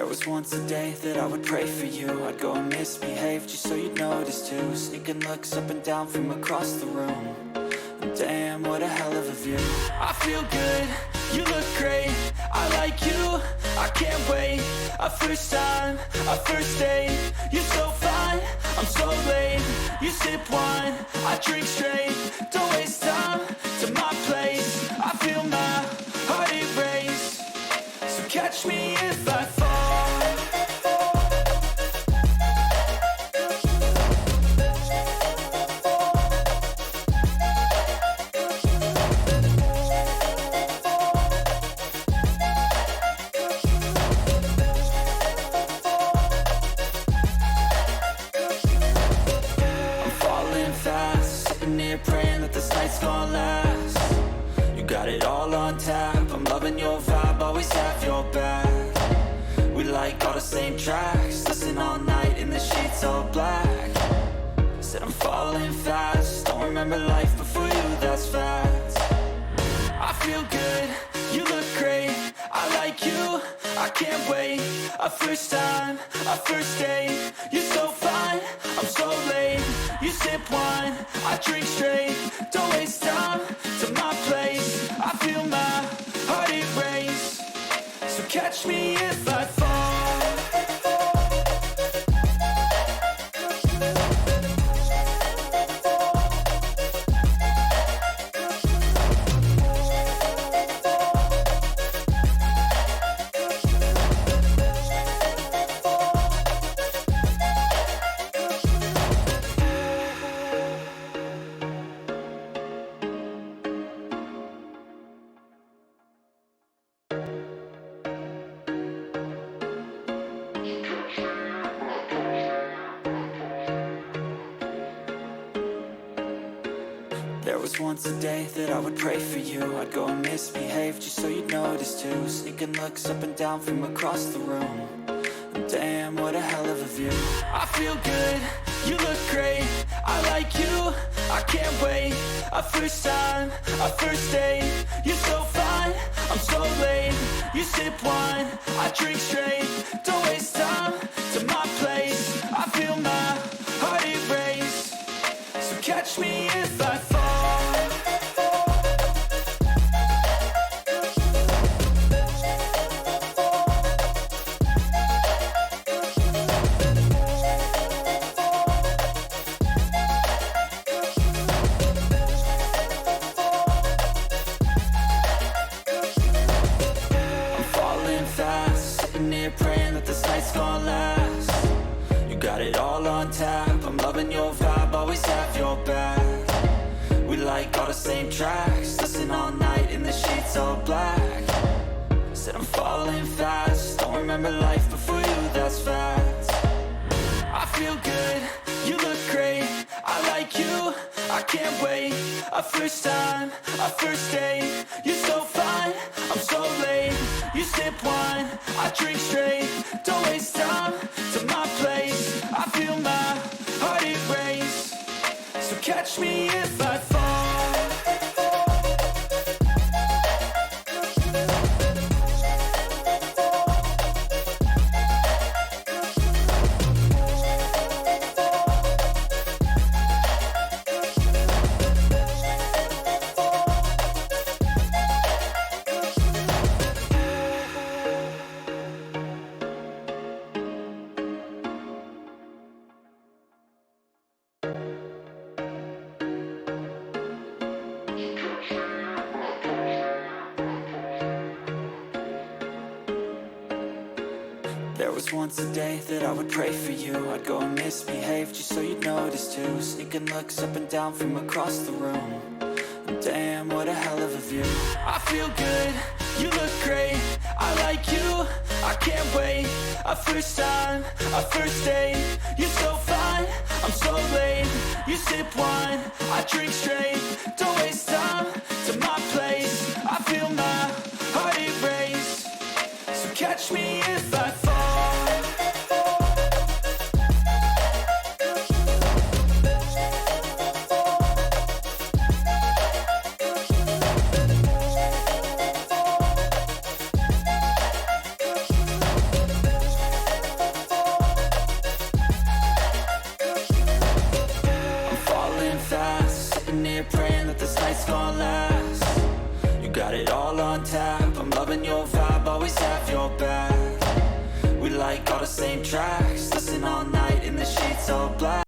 was once a day that I would pray for you. I'd go and misbehave just so you'd notice too. Sneaking looks up and down from across the room. And damn, what a hell of a view. I feel good, you look great, I like you, I can't wait. A first time, a first date, you're so fine, I'm so late. You sip wine, I drink straight, don't waste time to my place. I feel my heart erase, so catch me if I fall. Praying that this night's gonna last. You got it all on tap, I'm loving your vibe, always have your back. We like all the same tracks, listen all night in the sheets all black. Said I'm falling fast, don't remember life before you, that's facts. I feel good, you look great, I like you, I can't wait. A first time, a first date, you're so fine, I'm so late. You sip wine, I drink straight, don't waste time to my place. I feel my heart erase, so catch me if I fall. There was once a day that I would pray for you. I'd go and misbehave just so you'd notice too. Sneaking looks up and down from across the room. And damn, what a hell of a view. I feel good, you look great, I like you, I can't wait. A first time, a first date, you're so fine, I'm so late. You sip wine, I drink straight, don't waste time to my place. I feel my heart erase, so catch me if I fall. Praying that this night's gonna last. You got it all on tap, I'm loving your vibe, always have your back. We like all the same tracks, listen all night in the sheets all black. Said I'm falling fast, don't remember life before you, that's facts. I feel good, you look great, I like you, I can't wait. A first time, a first date, you're so fine, I'm so late. You sip wine, I drink straight, don't waste time to my place. I feel my heart erase, so catch me if I fall. There was once a day that I would pray for you. I'd go and misbehave just so you'd notice too. Sneaking looks up and down from across the room. And damn, what a hell of a view. I feel good, you look great, I like you, I can't wait. A first time, a first date, you're so fine, I'm so late. You sip wine, I drink straight, don't waste time to my place. I feel my heart erase, so catch me if I fall. gonna last. You got it all on tap, I'm loving your vibe, always have your back. We like all the same tracks, listen all night in the sheets all black.